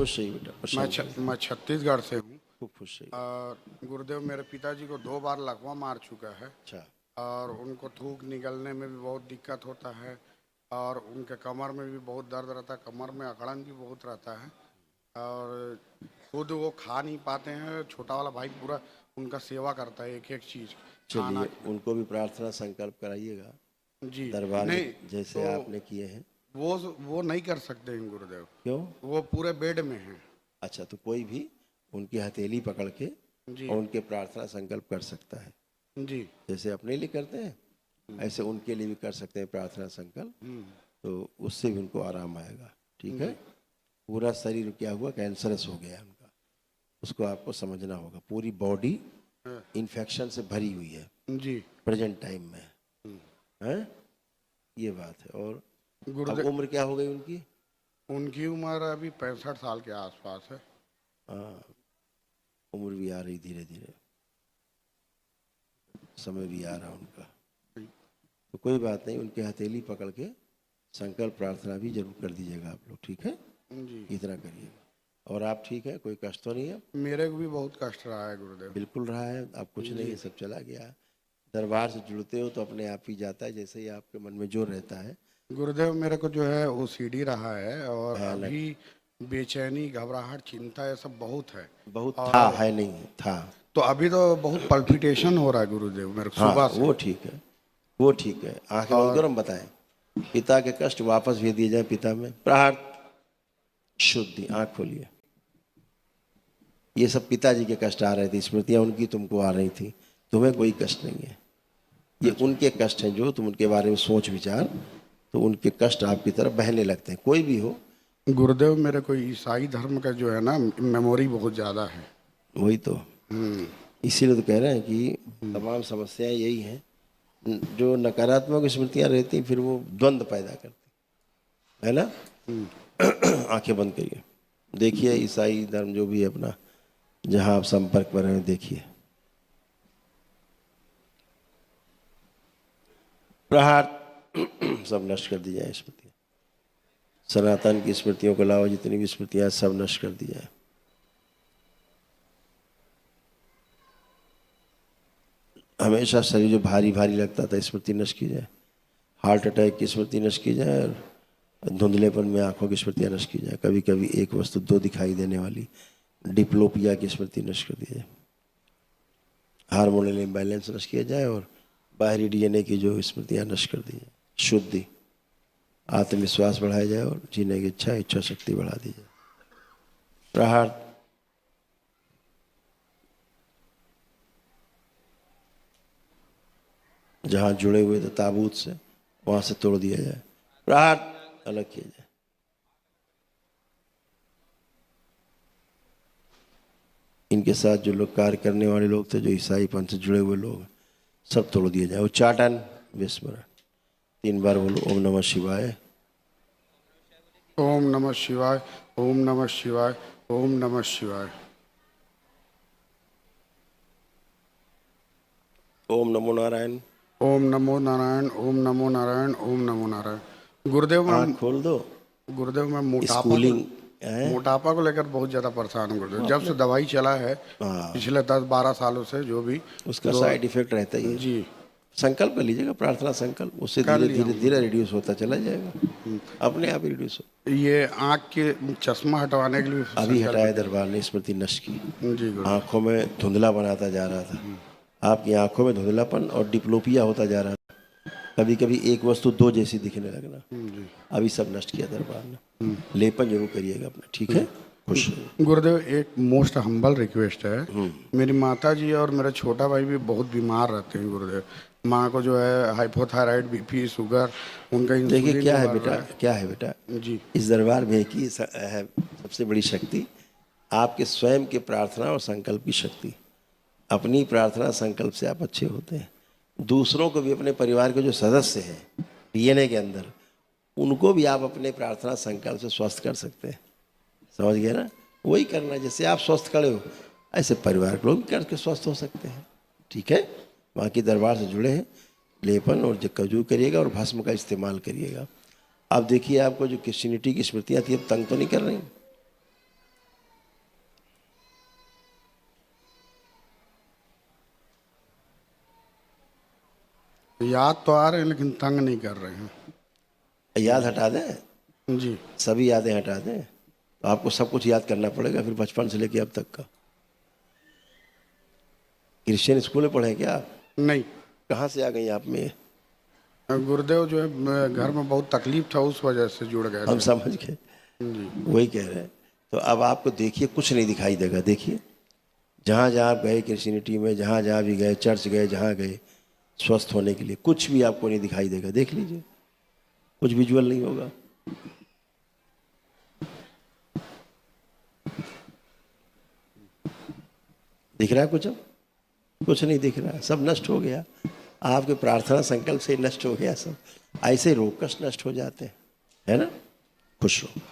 खुश रहिए बेटा, परेशान मैं छत्तीसगढ़ से हूँ। खूब खुश रहिए। और गुरुदेव मेरे पिताजी को 2 बार लकवा मार चुका है अच्छा, और उनको थूक निकलने में भी बहुत दिक्कत होता है और उनके कमर में भी बहुत दर्द रहता है, कमर में अकड़न भी बहुत रहता है और खुद वो खा नहीं पाते हैं। छोटा वाला भाई पूरा उनका सेवा करता है, एक एक चीज़ खाना चलिए उनको भी प्रार्थना संकल्प कराइएगा जी दरबार में, नहीं जैसे तो आपने किए हैं। वो नहीं कर सकते हैं गुरुदेव, क्यों? वो पूरे बेड में हैं। अच्छा, तो कोई भी उनकी हथेली पकड़ के जी और उनके प्रार्थना संकल्प कर सकता है। जी जैसे अपने लिए करते हैं ऐसे उनके लिए भी कर सकते हैं प्रार्थना संकल्प, तो उससे भी उनको आराम आएगा। ठीक है। जी पूरा शरीर क्या हुआ, कैंसरस हो गया है उनका, उसको आपको समझना होगा। पूरी बॉडी हाँ, इन्फेक्शन से भरी हुई है जी प्रेजेंट टाइम में, है ये बात है। और अब गुरुदेव उम्र क्या हो गई उनकी? उनकी उम्र अभी 65 साल के आसपास है। हाँ, उम्र भी आ रही धीरे धीरे, समय भी आ रहा उनका। तो कोई बात नहीं, उनके हथेली पकड़ के संकल्प प्रार्थना भी जरूर कर दीजिएगा आप लोग। ठीक है, जी इतना करिएगा। और आप ठीक है, कोई कष्ट तो नहीं है? मेरे को भी बहुत कष्ट रहा है गुरुदेव। बिल्कुल रहा है, आप कुछ नहीं जी है, सब चला गया। दरबार से जुड़ते हो तो अपने आप ही जाता है, जैसे ही आपके मन में जो रहता है। गुरुदेव मेरे को जो है OCD रहा है और भयानक, अभी बेचैनी, घबराहट, चिंता ये सब बहुत है। बहुत था, और है नहीं है, था। तो अभी तो बहुत पल्पिटेशन हो रहा है गुरुदेव मेरे को हाँ सुबह से। वो ठीक है, वो ठीक है। आंखें बंद और करो, हम बताएं। पिता के कष्ट वापस भेज दिए जाए पिता में। प्रहार शुद्धि, आंख खोलिए। ये सब पिताजी के कष्ट आ रहे थे, स्मृतियां उनकी तुमको आ रही थी, तुम्हें कोई कष्ट नहीं है। ये उनके कष्ट हैं, जो तुम उनके बारे में सोच विचार, तो उनके कष्ट आपकी तरफ बहने लगते हैं, कोई भी हो। गुरुदेव मेरे को ईसाई धर्म का जो है ना मेमोरी बहुत ज़्यादा है। वही तो, इसीलिए तो कह रहे हैं कि तमाम समस्याएं यही हैं, जो नकारात्मक स्मृतियां रहती हैं, फिर वो द्वंद्व पैदा करती है ना। आंखें बंद करिए, देखिए ईसाई धर्म जो भी है अपना, जहां आप संपर्क में रहे, देखिए। प्रहार सब नष्ट कर दी जाए स्मृतियां। सनातन की स्मृतियों के अलावा जितनी भी स्मृतियां हैं, सब नष्ट कर दी जाए। हमेशा शरीर जो भारी भारी लगता था, स्मृति नष्ट की जाए। हार्ट अटैक की स्मृति नष्ट की जाए और धुंधलेपन में आंखों की स्मृतियां नष्ट की जाए। कभी कभी एक वस्तु दो दिखाई देने वाली डिप्लोपिया की स्मृति नष्ट कर दी जाए। हार्मोनल इम्बैलेंस नष्ट किया जाए और बाहरी DNA की जो स्मृतियां नष्ट कर दी जाए। शुद्धि, आत्मविश्वास बढ़ाया जाए और जीने की इच्छा शक्ति बढ़ा दी जाए। प्रहार जहां जुड़े हुए थे ताबूत से, वहां से तोड़ दिया जाए। प्रहार अलग किया जाए। इनके साथ जो लोग कार्य करने वाले लोग थे, जो ईसाई पंथ से जुड़े हुए लोग, सब तोड़ दिया जाए। उच्चाटन विस्मरण 3 बार बोलो। ओम नमः शिवाय, ओम नमः शिवाय, ओम नमः शिवाय, ओम नमः शिवाय। ओम नमो नारायण। ओम नमो नारायण, ओम नमो नारायण, ओम नमो नारायण। आँख खोल दो। गुरुदेव मैं स्कूलिंग है मोटापा को लेकर बहुत ज़्यादा परेशान हूँ गुरुदेव। वो जब अपने। से दवाई चला है हाँ, पिछले 10-12 सालों से जो भी उसका तो साइड इफेक्ट रहता ही है। जी संकल्प कर लीजिएगा, प्रार्थना संकल्प, उससे कर धीरे लिया धीरे हूँ धीरे गुरुदेव। रिड्यूस होता चला जाएगा, अपने आप ही रिड्यूस हो। ये आँख के चश्मा हटवाने के लिए अभी संकल्प हटाया किया। दरबार ने स्मृति नष्ट की। जी गुरुदेव। आंखों में धुंधला बनाता जा रहा था, आपकी आंखों में धुंधलापन और डिप्लोपिया होता जा रहा था। कभी कभी एक वस्तु दो जैसी दिखने लगना, जी अभी सब नष्ट किया दरबार ने। लेपन जरूर करिएगा अपना, ठीक है। खुश रहिए। गुरुदेव एक मोस्ट हम्बल रिक्वेस्ट है। मेरी माता जी और मेरा छोटा भाई भी बहुत बीमार रहते हैं गुरुदेव। माँ को जो है हाइपोथायराइड, BP, शुगर, उनका देखिए इंसुलिन क्या भी है बढ़ बेटा, रहा है। क्या है बेटा, जी इस दरबार में एक ही है सबसे बड़ी शक्ति, आपके स्वयं के प्रार्थना और संकल्प की शक्ति। अपनी प्रार्थना संकल्प से आप अच्छे होते हैं। दूसरों को भी, अपने परिवार के जो सदस्य हैं DNA के अंदर, उनको भी आप अपने प्रार्थना संकल्प से स्वस्थ कर सकते हैं। समझ गए ना। वही करना, जैसे आप स्वस्थ खड़े हो, ऐसे परिवार के लोग भी करके स्वस्थ हो सकते हैं। ठीक है, वहाँ की दरबार से जुड़े हैं। लेपन और कजू करिएगा और भस्म का इस्तेमाल करिएगा। अब देखिए, आपको जो क्रिश्चियनिटी की स्मृतियाँ थी, अब तंग तो नहीं कर रही? याद तो आ रहे हैं लेकिन तंग नहीं कर रहे हैं। याद हटा दें, जी। सभी यादें हटा दें, तो आपको सब कुछ याद करना पड़ेगा फिर बचपन से लेके अब तक का। क्रिश्चियन स्कूल में पढ़े क्या आप? नहीं, कहाँ से आ गई आप में? गुरुदेव जो है घर में बहुत तकलीफ था, उस वजह से जुड़ गए हम थे। समझ गए, जी। वही कह रहे हैं। तो अब आपको देखिए कुछ नहीं दिखाई देगा। देखिए जहाँ जहाँ आप गए क्रिश्चियनिटी में, जहाँ जहाँ भी गए, चर्च गए, जहाँ गए स्वस्थ होने के लिए, कुछ भी आपको नहीं दिखाई देगा। देख लीजिए, कुछ विजुअल नहीं होगा। दिख रहा है कुछ? अब कुछ नहीं दिख रहा, सब नष्ट हो गया। आपके प्रार्थना संकल्प से नष्ट हो गया सब। ऐसे रोग कष्ट नष्ट हो जाते हैं, है ना? खुश रहो।